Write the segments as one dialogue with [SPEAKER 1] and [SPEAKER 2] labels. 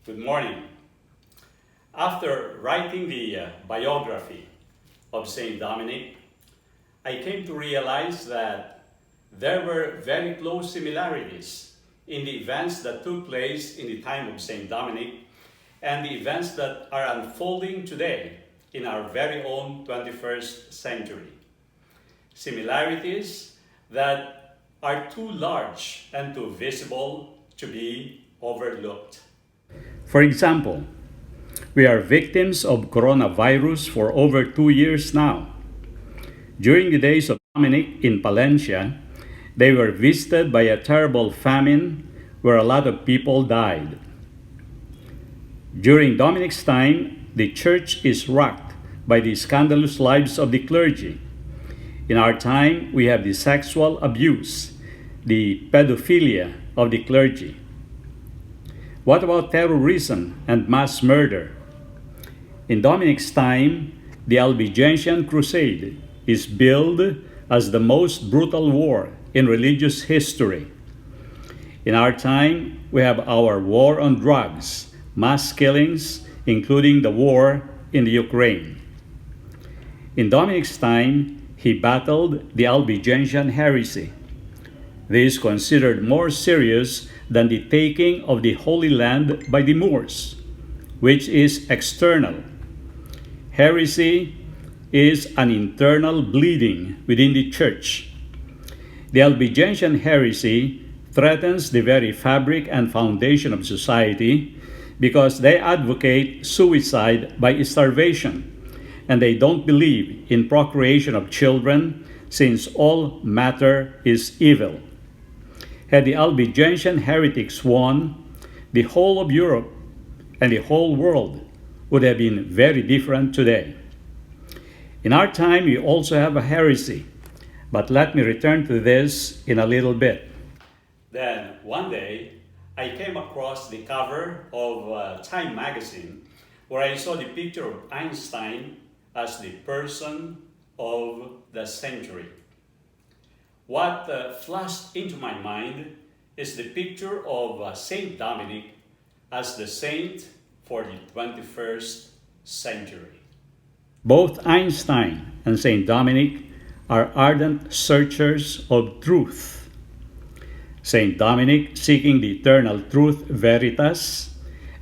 [SPEAKER 1] Good morning. After writing the biography of Saint Dominic, I came to realize that there were very close similarities in the events that took place in the time of Saint Dominic and the events that are unfolding today in our very own 21st century. Similarities that are too large and too visible to be overlooked.
[SPEAKER 2] For example, we are victims of coronavirus for over 2 years now. During the days of Dominic in Palencia, they were visited by a terrible famine where a lot of people died. During Dominic's time, the church is rocked by the scandalous lives of the clergy. In our time, we have the sexual abuse, the pedophilia of the clergy. What about terrorism and mass murder? In Dominic's time, the Albigensian Crusade is billed as the most brutal war in religious history. In our time, we have our war on drugs, mass killings, including the war in the Ukraine. In Dominic's time, he battled the Albigensian heresy. This is considered more serious than the taking of the Holy Land by the Moors, which is external. Heresy is an internal bleeding within the church. The Albigensian heresy threatens the very fabric and foundation of society because they advocate suicide by starvation, and they don't believe in procreation of children since all matter is evil. Had the Albigensian heretics won, the whole of Europe and the whole world would have been very different today. In our time, we also have a heresy, but let me return to this in a little bit.
[SPEAKER 1] Then one day, I came across the cover of Time magazine where I saw the picture of Einstein as the person of the century. What flashed into my mind is the picture of Saint Dominic as the saint for the 21st century.
[SPEAKER 2] Both Einstein and Saint Dominic are ardent searchers of truth. Saint Dominic seeking the eternal truth, VERITAS,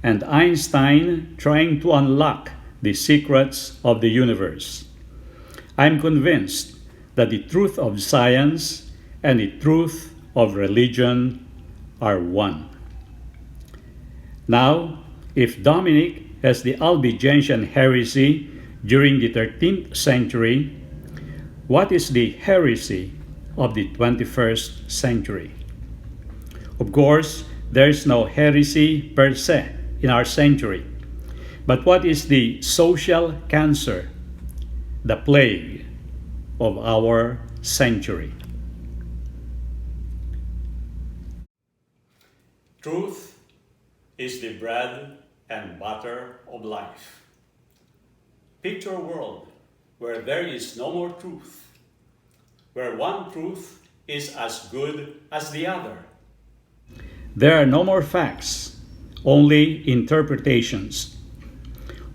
[SPEAKER 2] and Einstein trying to unlock the secrets of the universe. I'm convinced that the truth of science and the truth of religion are one. Now, if Dominic has the Albigensian heresy during the 13th century, what is the heresy of the 21st century? Of course, there is no heresy per se in our century. But what is the social cancer, the plague of our century?
[SPEAKER 1] Truth is the bread and butter of life. Picture a world where there is no more truth, where one truth is as good as the other.
[SPEAKER 2] There are no more facts, only interpretations.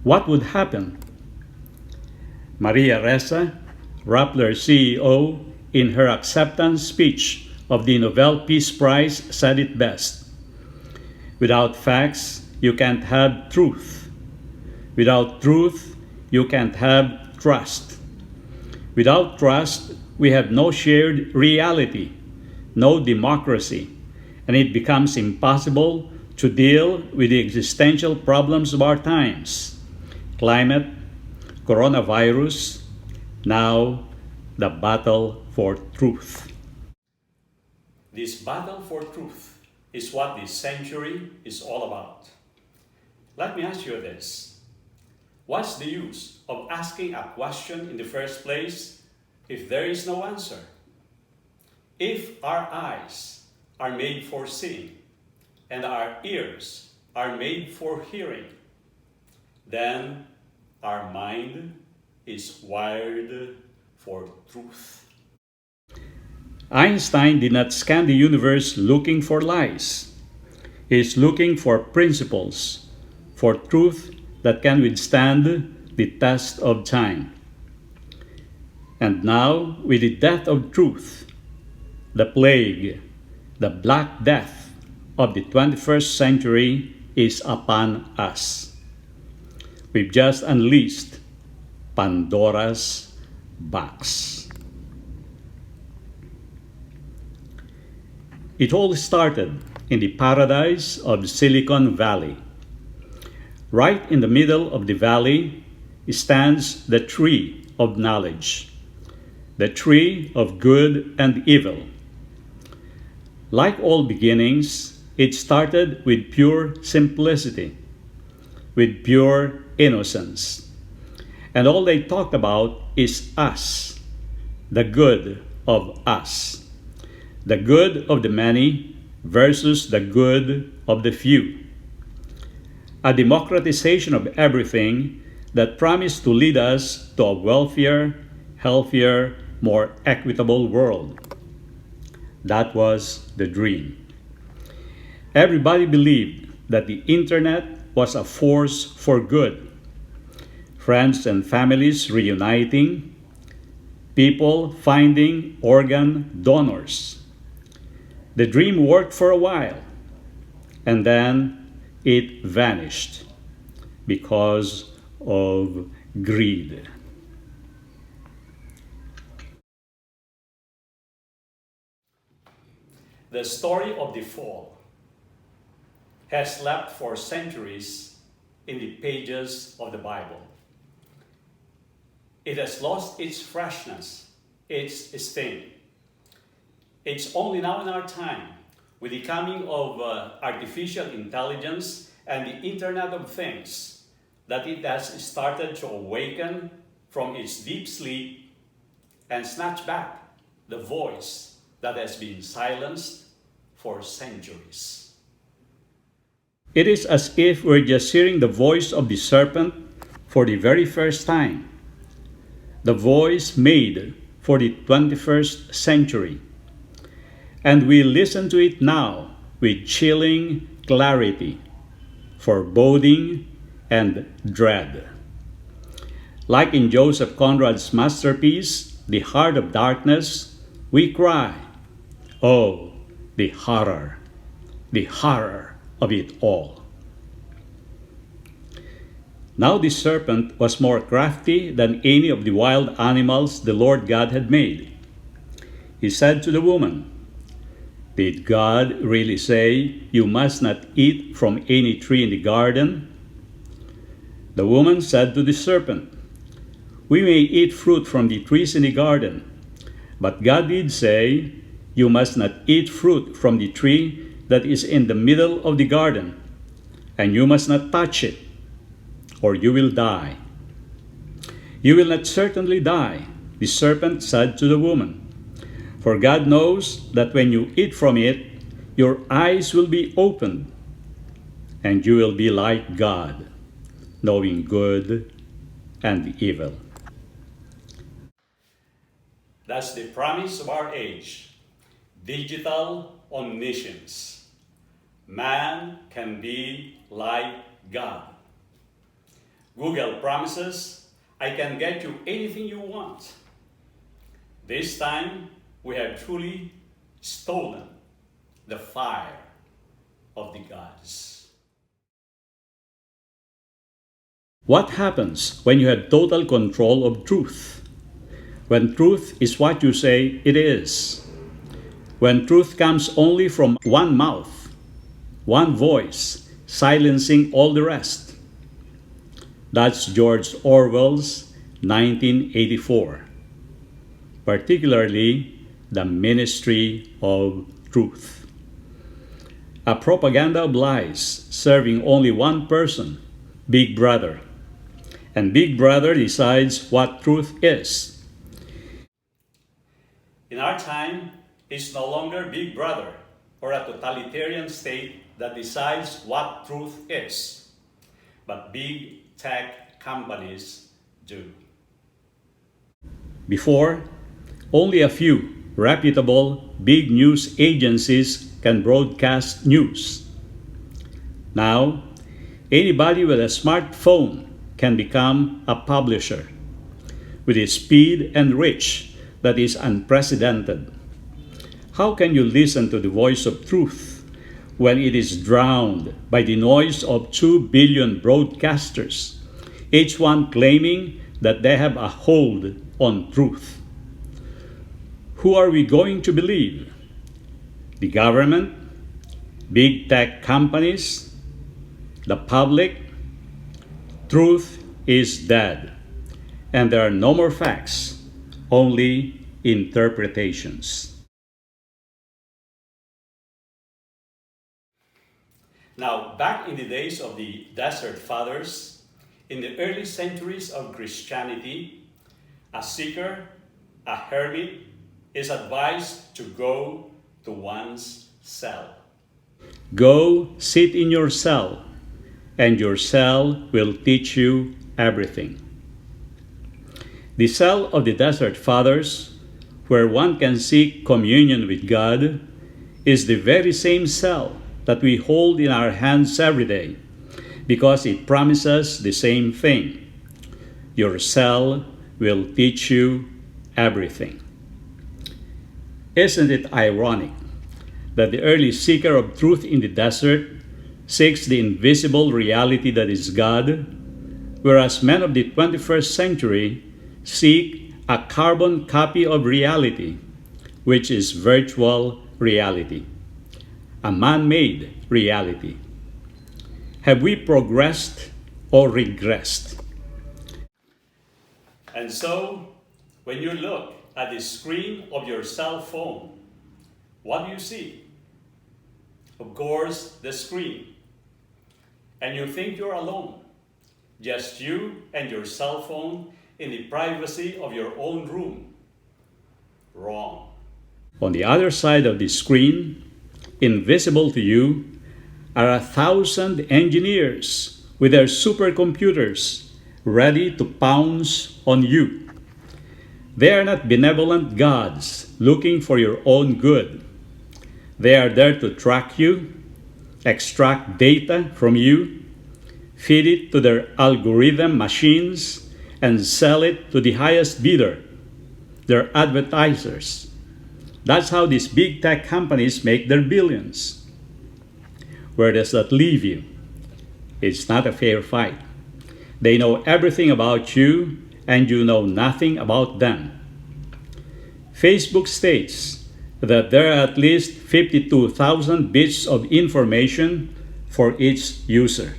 [SPEAKER 2] What would happen? Maria Ressa, Rappler CEO, in her acceptance speech of the Nobel Peace Prize said it best. Without facts, you can't have truth. Without truth, you can't have trust. Without trust, we have no shared reality, no democracy, and it becomes impossible to deal with the existential problems of our times. Climate, coronavirus, now the battle for truth.
[SPEAKER 1] This battle for truth is what this century is all about. Let me ask you this. What's the use of asking a question in the first place if there is no answer? If our eyes are made for seeing and our ears are made for hearing, then our mind is wired for truth.
[SPEAKER 2] Einstein did not scan the universe looking for lies. He is looking for principles, for truth that can withstand the test of time. And now, with the death of truth, the plague, the Black Death of the 21st century is upon us. We've just unleashed Pandora's box. It all started in the paradise of Silicon Valley. Right in the middle of the valley stands the tree of knowledge, the tree of good and evil. Like all beginnings, it started with pure simplicity, with pure innocence. And all they talked about is us, the good of us, the good of the many versus the good of the few. A democratization of everything that promised to lead us to a wealthier, healthier, more equitable world. That was the dream. Everybody believed that the internet was a force for good. Friends and families reuniting, people finding organ donors. The dream worked for a while, and then it vanished because of greed.
[SPEAKER 1] The story of the fall has slept for centuries in the pages of the Bible. It has lost its freshness, its sting. It's only now in our time, with the coming of artificial intelligence and the Internet of Things, that it has started to awaken from its deep sleep and snatch back the voice that has been silenced for centuries.
[SPEAKER 2] It is as if we're just hearing the voice of the serpent for the very first time, the voice made for the 21st century. And we listen to it now with chilling clarity, foreboding, and dread. Like in Joseph Conrad's masterpiece, The Heart of Darkness, we cry, "Oh, the horror of it all." Now the serpent was more crafty than any of the wild animals the Lord God had made. He said to the woman, "Did God really say you must not eat from any tree in the garden?" The woman said to the serpent, "We may eat fruit from the trees in the garden, but God did say, you must not eat fruit from the tree that is in the middle of the garden, and you must not touch it, or you will die." "You will not certainly die," the serpent said to the woman, "for God knows that when you eat from it, your eyes will be opened, and you will be like God, knowing good and evil."
[SPEAKER 1] That's the promise of our age. Digital omniscience. Man can be like God. Google promises, "I can get you anything you want." This time, we have truly stolen the fire of the gods.
[SPEAKER 2] What happens when you have total control of truth? When truth is what you say it is. When truth comes only from one mouth, one voice, silencing all the rest. That's George Orwell's 1984. Particularly, the ministry of truth. A propaganda of lies serving only one person, Big Brother. And Big Brother decides what truth is.
[SPEAKER 1] In our time, it's no longer Big Brother or a totalitarian state that decides what truth is, but big tech companies do.
[SPEAKER 2] Before, only a few reputable big news agencies can broadcast news. Now, Anybody with a smartphone can become a publisher with a speed and reach that is unprecedented. How can you listen to the voice of truth when it is drowned by the noise of 2 billion broadcasters, each one claiming that they have a hold on truth? Who are we going to believe? The government? Big tech companies? The public? Truth is dead, and there are no more facts, only interpretations.
[SPEAKER 1] Now, back in the days of the Desert Fathers, in the early centuries of Christianity, a seeker, a hermit, is advised to go to one's cell.
[SPEAKER 2] Go sit in your cell, and your cell will teach you everything. The cell of the Desert Fathers, where one can seek communion with God, is the very same cell that we hold in our hands every day, because it promises the same thing. Your cell will teach you everything. Isn't it ironic that the early seeker of truth in the desert seeks the invisible reality that is God, whereas men of the 21st century seek a carbon copy of reality, which is virtual reality, a man-made reality? Have we progressed or regressed?
[SPEAKER 1] And so, when you look at the screen of your cell phone, what do you see? Of course, the screen. And you think you're alone, just you and your cell phone in the privacy of your own room. Wrong.
[SPEAKER 2] On the other side of the screen, invisible to you, are 1,000 engineers with their supercomputers ready to pounce on you. They are not benevolent gods looking for your own good. They are there to track you, extract data from you, feed it to their algorithm machines, and sell it to the highest bidder, their advertisers. That's how these big tech companies make their billions. Where does that leave you? It's not a fair fight. They know everything about you, and you know nothing about them. Facebook states that there are at least 52,000 bits of information for each user.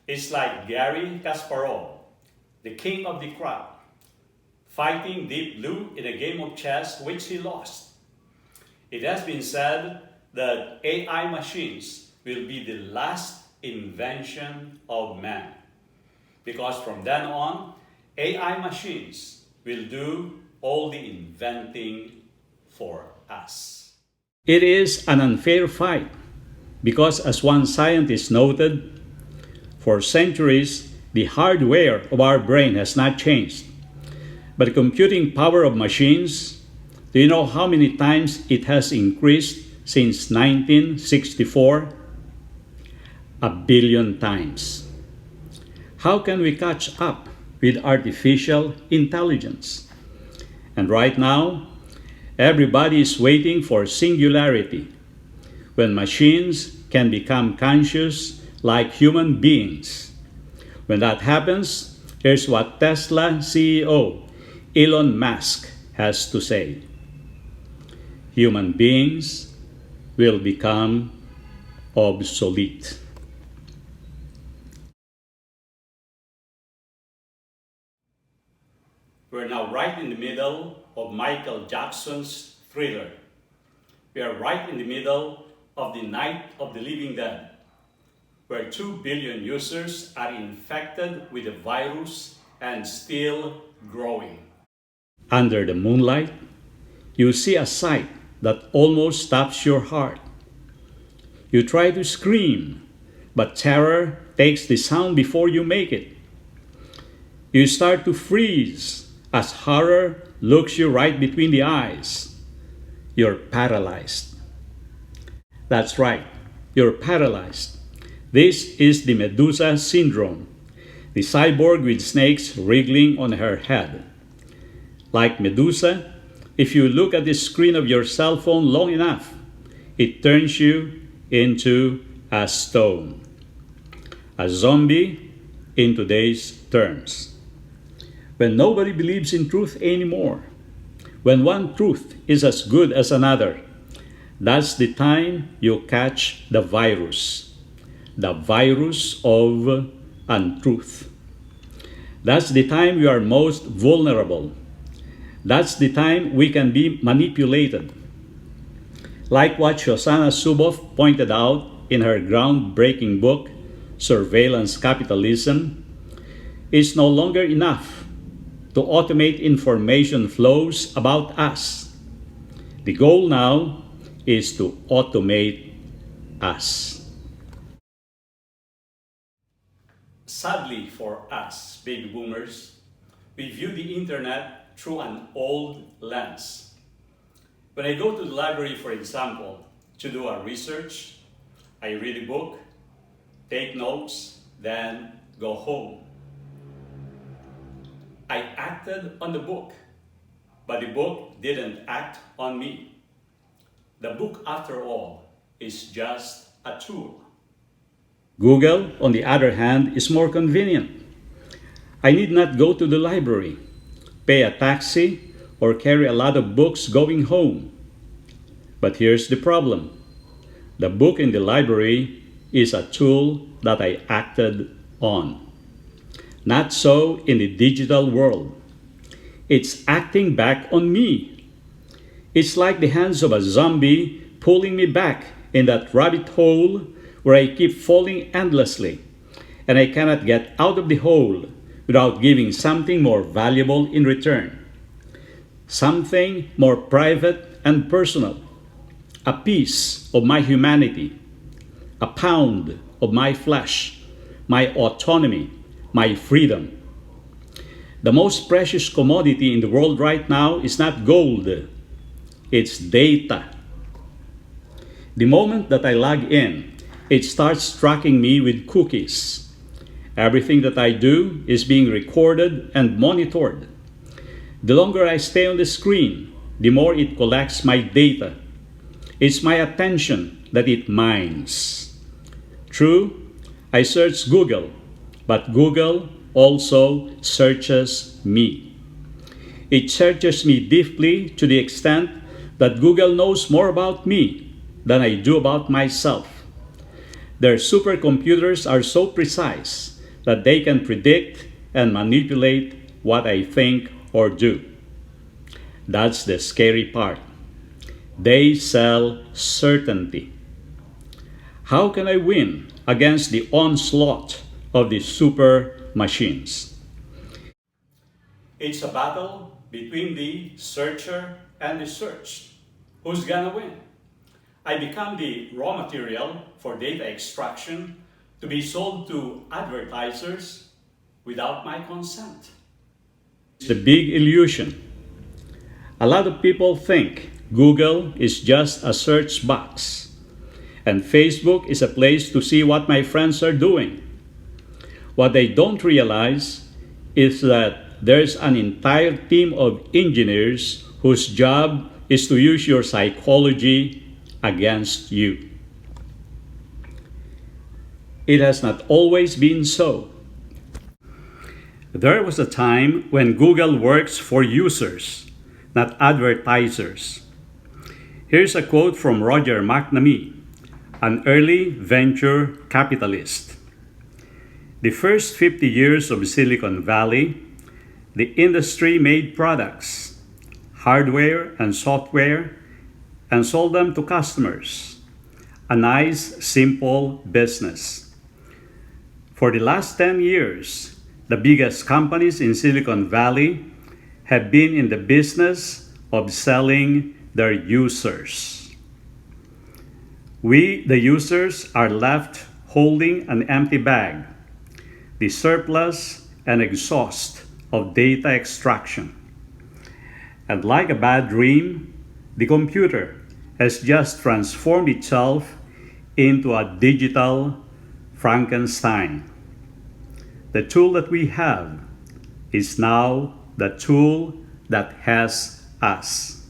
[SPEAKER 1] It's like Garry Kasparov, the king of the crop, fighting Deep Blue in a game of chess which he lost. It has been said that AI machines will be the last invention of man, because from then on, AI machines will do all the inventing for us.
[SPEAKER 2] It is an unfair fight because, as one scientist noted, for centuries the hardware of our brain has not changed, but the computing power of machines, do you know how many times it has increased since 1964? 1 billion times. How can we catch up with artificial intelligence? And right now, everybody is waiting for singularity, when machines can become conscious like human beings. When that happens, here's what Tesla CEO Elon Musk has to say. Human beings will become obsolete.
[SPEAKER 1] We're now right in the middle of Michael Jackson's Thriller. We are right in the middle of the Night of the Living Dead, where 2 billion users are infected with the virus and still growing.
[SPEAKER 2] Under the moonlight, you see a sight that almost stops your heart. You try to scream, but terror takes the sound before you make it. You start to freeze as horror looks you right between the eyes. You're paralyzed. That's right, you're paralyzed. This is the Medusa syndrome, the cyborg with snakes wriggling on her head. Like Medusa, if you look at the screen of your cell phone long enough, it turns you into a stone. A zombie in today's terms. When nobody believes in truth anymore, when one truth is as good as another, that's the time you catch the virus of untruth. That's the time we are most vulnerable. That's the time we can be manipulated. Like what Shoshana Zuboff pointed out in her groundbreaking book, Surveillance Capitalism, it's no longer enough to automate information flows about us. The goal now is to automate us.
[SPEAKER 1] Sadly for us, baby boomers, we view the internet through an old lens. When I go to the library, for example, to do a research, I read a book, take notes, then go home. I acted on the book, but the book didn't act on me. The book, after all, is just a tool.
[SPEAKER 2] Google, on the other hand, is more convenient. I need not go to the library, pay a taxi, or carry a lot of books going home. But here's the problem. The book in the library is a tool that I acted on. Not so in the digital world. It's acting back on me. It's like the hands of a zombie pulling me back in that rabbit hole where I keep falling endlessly, and I cannot get out of the hole without giving something more valuable in return. Something more private and personal. A piece of my humanity. A pound of my flesh. My autonomy. My freedom. The most precious commodity in the world right now is not gold. It's data. The moment that I log in, it starts tracking me with cookies. Everything that I do is being recorded and monitored. The longer I stay on the screen, the more it collects my data. It's my attention that it mines. True, I search Google, but Google also searches me. It searches me deeply to the extent that Google knows more about me than I do about myself. Their supercomputers are so precise that they can predict and manipulate what I think or do. That's the scary part. They sell certainty. How can I win against the onslaught of the super machines?
[SPEAKER 1] It's a battle between the searcher and the searched. Who's gonna win? I become the raw material for data extraction to be sold to advertisers without my consent.
[SPEAKER 2] It's the big illusion. A lot of people think Google is just a search box, and Facebook is a place to see what my friends are doing. What they don't realize is that there's an entire team of engineers whose job is to use your psychology against you. It has not always been so. There was a time when Google works for users, not advertisers. Here's a quote from Roger McNamee, an early venture capitalist. The first 50 years of Silicon Valley, the industry made products, hardware and software, and sold them to customers. A nice, simple business. For the last 10 years, the biggest companies in Silicon Valley have been in the business of selling their users. We, the users, are left holding an empty bag, the surplus and exhaust of data extraction. And like a bad dream, the computer has just transformed itself into a digital Frankenstein. The tool that we have is now the tool that has us.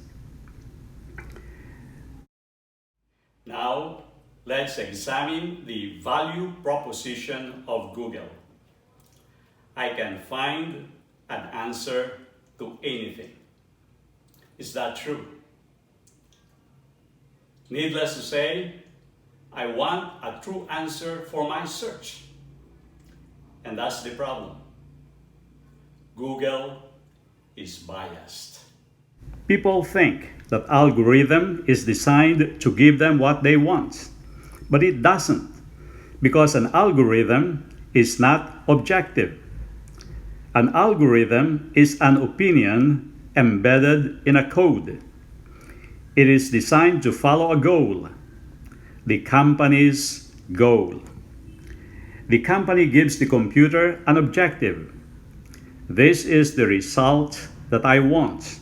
[SPEAKER 1] Now, let's examine the value proposition of Google. I can find an answer to anything. Is that true? Needless to say, I want a true answer for my search. And that's the problem. Google is biased.
[SPEAKER 2] People think that algorithm is designed to give them what they want, but it doesn't, because an algorithm is not objective. An algorithm is an opinion embedded in a code. It is designed to follow a goal, the company's goal. The company gives the computer an objective. This is the result that I want.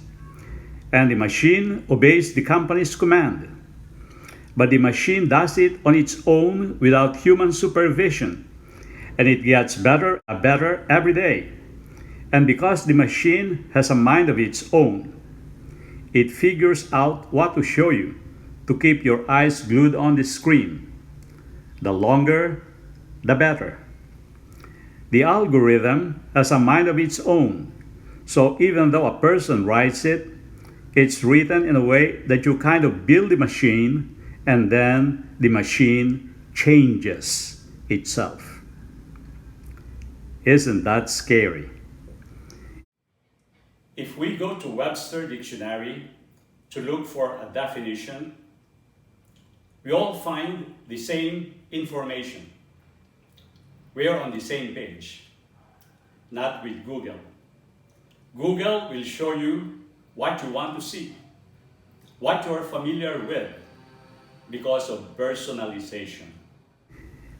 [SPEAKER 2] And the machine obeys the company's command. But the machine does it on its own without human supervision. And it gets better and better every day. And because the machine has a mind of its own, it figures out what to show you to keep your eyes glued on the screen. The longer, the better. The algorithm has a mind of its own, so even though a person writes it, it's written in a way that you kind of build the machine and then the machine changes itself. Isn't that scary?
[SPEAKER 1] If we go to Webster Dictionary to look for a definition, we all find the same information. We are on the same page, not with Google. Google will show you what you want to see, what you are familiar with, because of personalization.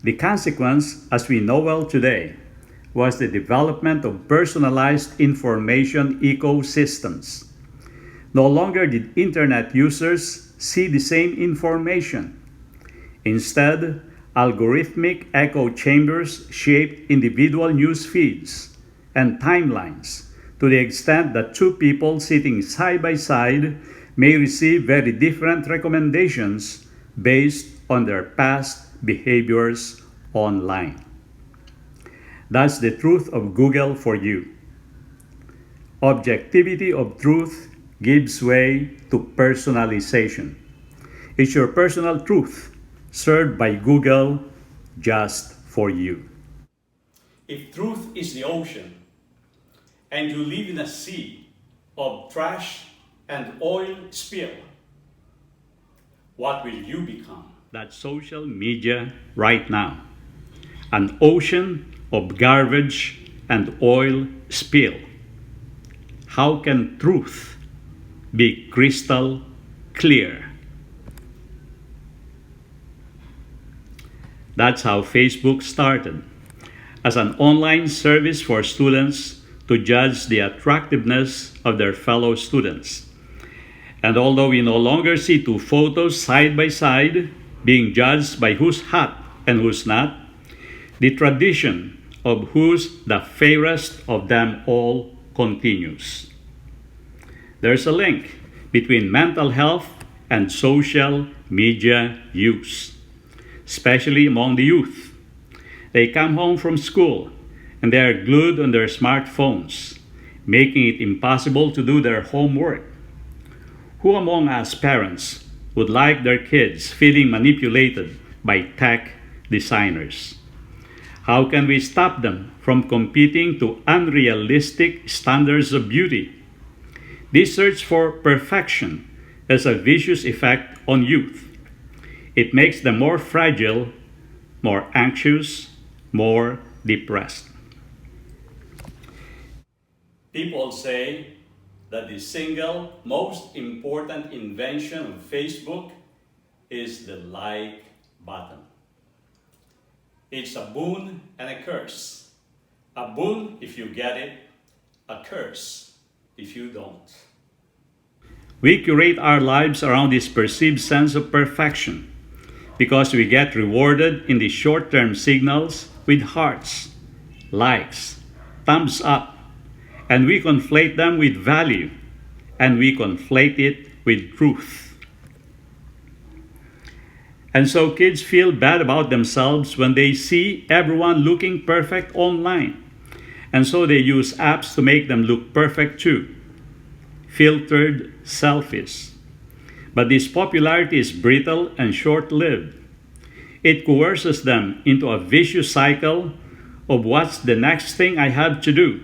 [SPEAKER 2] The consequence, as we know well today, was the development of personalized information ecosystems. No longer did internet users see the same information. Instead, algorithmic echo chambers shaped individual news feeds and timelines to the extent that two people sitting side by side may receive very different recommendations based on their past behaviors online. That's the truth of Google for you. Objectivity of truth gives way to personalization. It's your personal truth served by Google just for you.
[SPEAKER 1] If truth is the ocean, and you live in a sea of trash and oil spill, what will you become?
[SPEAKER 2] That's social media right now. An ocean of garbage and oil spill. How can truth be crystal clear? That's how Facebook started, as an online service for students to judge the attractiveness of their fellow students. And although we no longer see two photos side by side being judged by who's hot and who's not, the tradition of who's the fairest of them all continues. There's a link between mental health and social media use, especially among the youth. They come home from school and they are glued on their smartphones, making it impossible to do their homework. Who among us parents would like their kids feeling manipulated by tech designers? How can we stop them from competing to unrealistic standards of beauty? This search for perfection has a vicious effect on youth. It makes them more fragile, more anxious, more depressed.
[SPEAKER 1] People say that the single most important invention of Facebook is the like button. It's a boon and a curse. A boon if you get it, a curse if you don't.
[SPEAKER 2] We curate our lives around this perceived sense of perfection. because we get rewarded in the short-term signals with hearts, likes, thumbs up, and we conflate them with value, and we conflate it with truth. And so kids feel bad about themselves when they see everyone looking perfect online. And so they use apps to make them look perfect too. Filtered selfies. But this popularity is brittle and short-lived. It coerces them into a vicious cycle of what's the next thing I have to do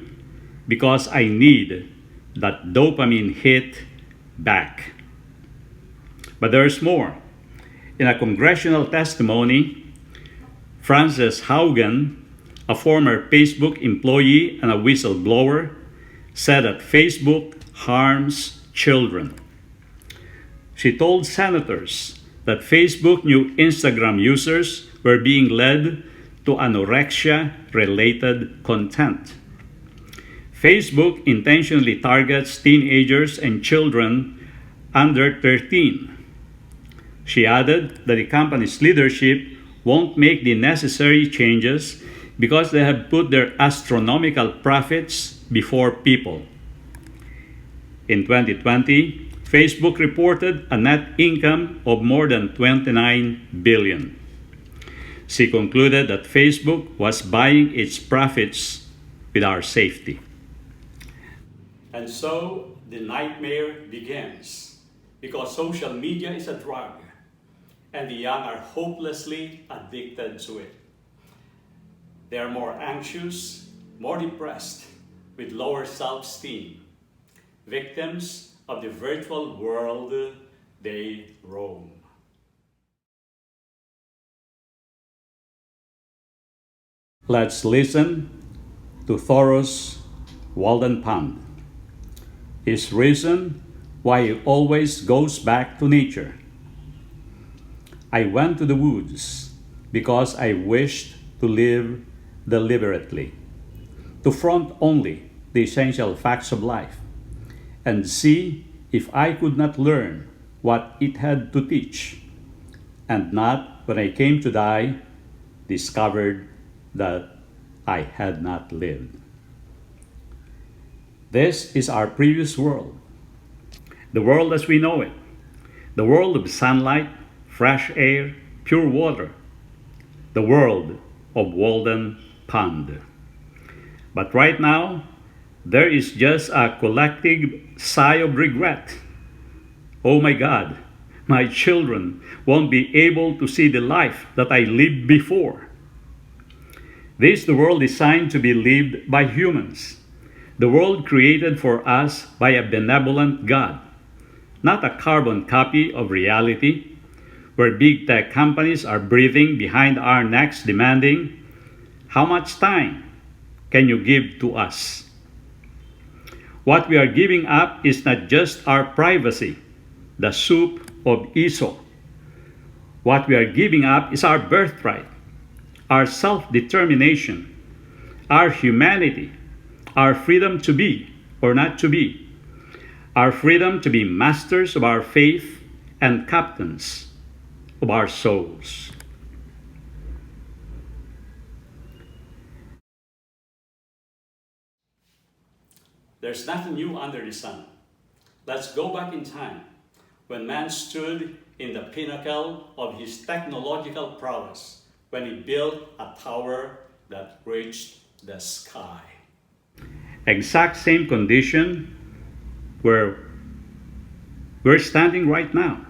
[SPEAKER 2] because I need that dopamine hit back. But there's more. In a congressional testimony, Frances Haugen, a former Facebook employee and a whistleblower, said that Facebook harms children. She told senators that Facebook knew Instagram users were being led to anorexia-related content. Facebook intentionally targets teenagers and children under 13. She added that the company's leadership won't make the necessary changes because they have put their astronomical profits before people. In 2020, Facebook reported a net income of more than $29 billion. She concluded that Facebook was buying its profits with our safety.
[SPEAKER 1] And so the nightmare begins because social media is a drug and the young are hopelessly addicted to it. They are more anxious, more depressed, with lower self-esteem, victims of the virtual world they roam.
[SPEAKER 2] Let's listen to Thoros Waldenpond. His reason why he always goes back to nature. I went to the woods because I wished to live deliberately, to front only the essential facts of life, and see if I could not learn what it had to teach, and not, when I came to die, discovered that I had not lived. This is our previous world, the world as we know it, the world of sunlight, fresh air, pure water, the world of Walden Pond. But right now, there is just a collective sigh of regret. Oh my God, my children won't be able to see the life that I lived before. This is the world designed to be lived by humans, the world created for us by a benevolent God, not a carbon copy of reality, where big tech companies are breathing behind our necks demanding, how much time can you give to us? What we are giving up is not just our privacy, the soup of Esau. What we are giving up is our birthright, our self-determination, our humanity, our freedom to be or not to be, our freedom to be masters of our faith and captains of our souls.
[SPEAKER 1] There's nothing new under the sun. Let's go back in time when man stood in the pinnacle of his technological prowess, when he built a tower that reached the sky.
[SPEAKER 2] Exact same condition where we're standing right now.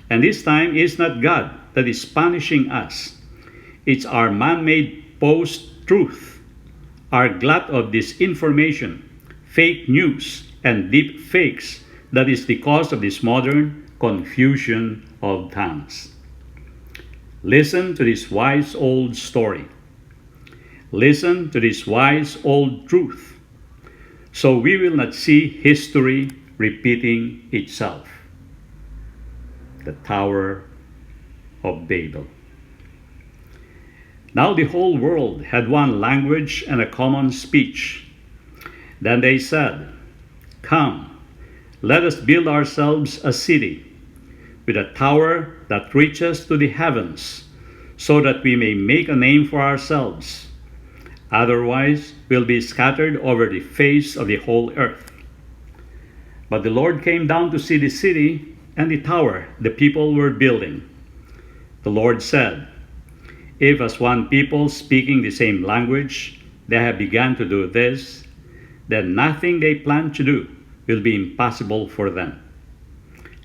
[SPEAKER 2] And this time it's not God that is punishing us. It's our man-made post-truth, our glut of disinformation, fake news, and deep fakes that is the cause of this modern confusion of tongues. Listen to this wise old story. Listen to this wise old truth, so we will not see history repeating itself. The Tower of Babel. Now the whole world had one language and a common speech. Then they said, "Come, let us build ourselves a city with a tower that reaches to the heavens, so that we may make a name for ourselves. Otherwise, we'll be scattered over the face of the whole earth. But the Lord came down to see the city and the tower the people were building. The Lord said, "If as one people speaking the same language they have begun to do this, then nothing they plan to do will be impossible for them.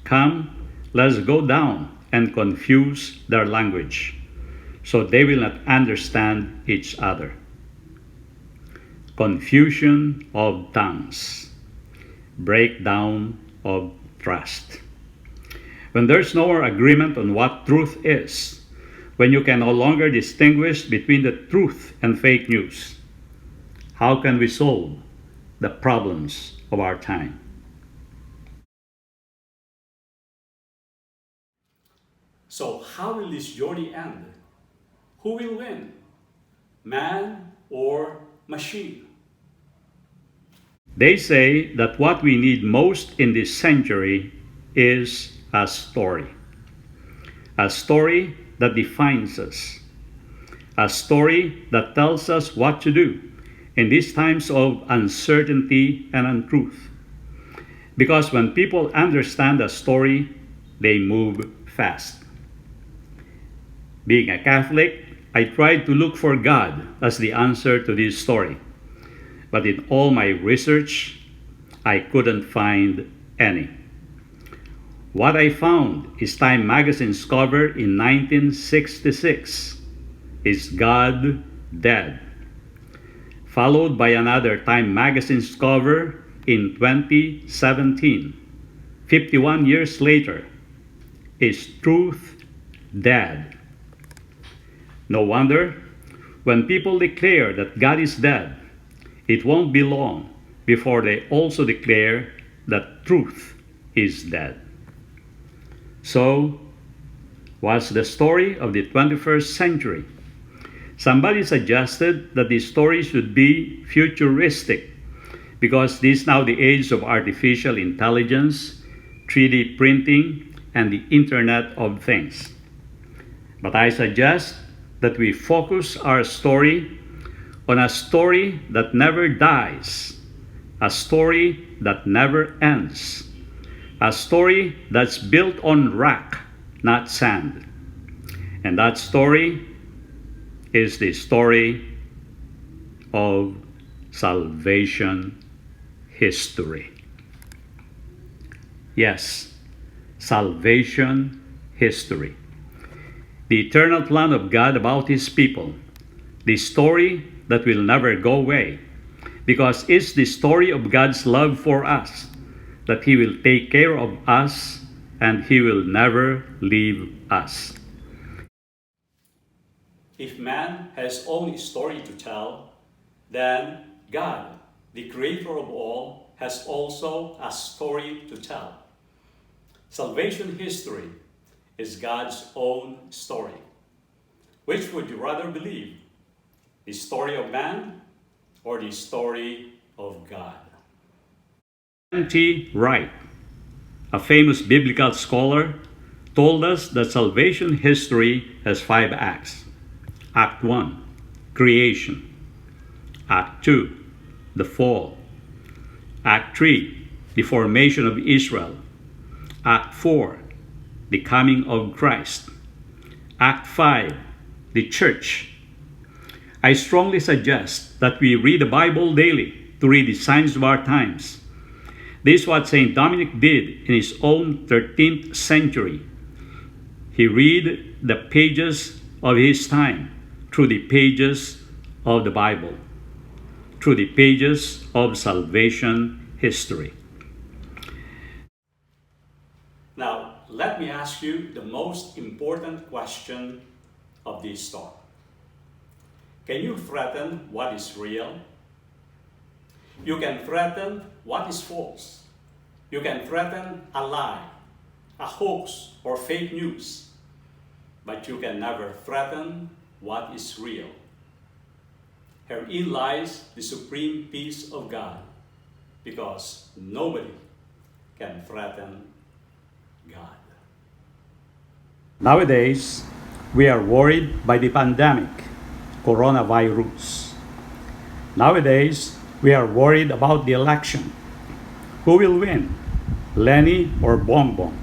[SPEAKER 2] Come, let's go down and confuse their language, so they will not understand each other." Confusion of tongues. Breakdown of trust. When there's no more agreement on what truth is, when you can no longer distinguish between the truth and fake news, how can we solve the problems of our time?
[SPEAKER 1] So how will this journey end? Who will win? Man or machine?
[SPEAKER 2] They say that what we need most in this century is a story. A story that defines us. A story that tells us what to do in these times of uncertainty and untruth. Because when people understand a story, they move fast. Being a Catholic, I tried to look for God as the answer to this story. But in all my research, I couldn't find any. What I found is Time magazine's cover in 1966, "Is God Dead?" Followed by another Time magazine's cover in 2017, 51 years later, "Is Truth Dead?" No wonder, when people declare that God is dead, it won't be long before they also declare that truth is dead. So, what's the story of the 21st century? Somebody suggested that the story should be futuristic because this is now the age of artificial intelligence, 3D printing, and the Internet of Things. But I suggest that we focus our story on a story that never dies, a story that never ends, a story that's built on rock, not sand. And that story is the story of salvation history. Yes, salvation history. The eternal plan of God about His people, the story that will never go away, because it's the story of God's love for us, that He will take care of us and He will never leave us.
[SPEAKER 1] If man has only a story to tell, then God, the creator of all, has also a story to tell. Salvation history is God's own story. Which would you rather believe? The story of man or the story of God?
[SPEAKER 2] N.T. Wright, a famous biblical scholar, told us that salvation history has 5 acts. Act 1, creation. Act 2, the fall. Act 3, the formation of Israel. Act 4, the coming of Christ. Act 5, the church. I strongly suggest that we read the Bible daily to read the signs of our times. This is what St. Dominic did in his own 13th century. He read the pages of his time through the pages of the Bible, through the pages of salvation history.
[SPEAKER 1] Now, let me ask you the most important question of this talk. Can you threaten what is real? You can threaten what is false. You can threaten a lie, a hoax, or fake news. But you can never threaten what is real. Herein lies the supreme peace of God, because nobody can threaten God.
[SPEAKER 2] Nowadays, we are worried by the pandemic, coronavirus. Nowadays, we are worried about the election. Who will win, Lenny or Bongbong?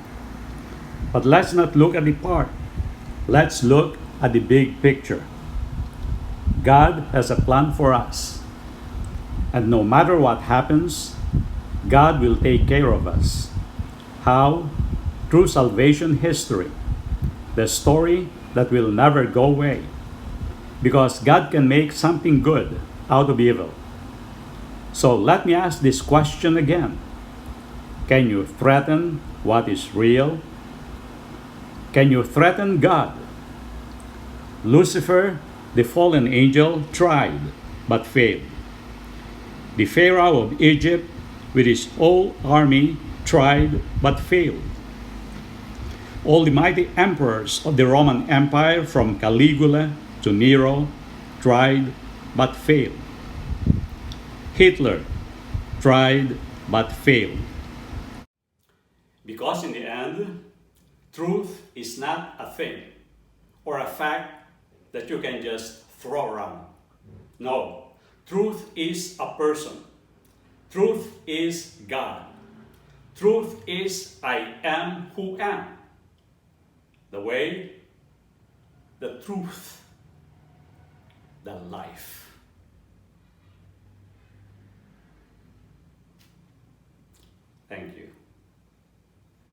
[SPEAKER 2] But let's not look at the part. Let's look at the big picture. God has a plan for us. And no matter what happens, God will take care of us. How? Through salvation history, the story that will never go away. Because God can make something good out of evil. So let me ask this question again. Can you threaten what is real? Can you threaten God? Lucifer, the fallen angel, tried but failed. The Pharaoh of Egypt, with his whole army, tried but failed. All the mighty emperors of the Roman Empire, from Caligula to Nero, tried but failed. Hitler tried but failed.
[SPEAKER 1] Because in the end, truth is not a thing or a fact that you can just throw around. No, truth is a person. Truth is God. Truth is I am who am. The way, the truth, the life.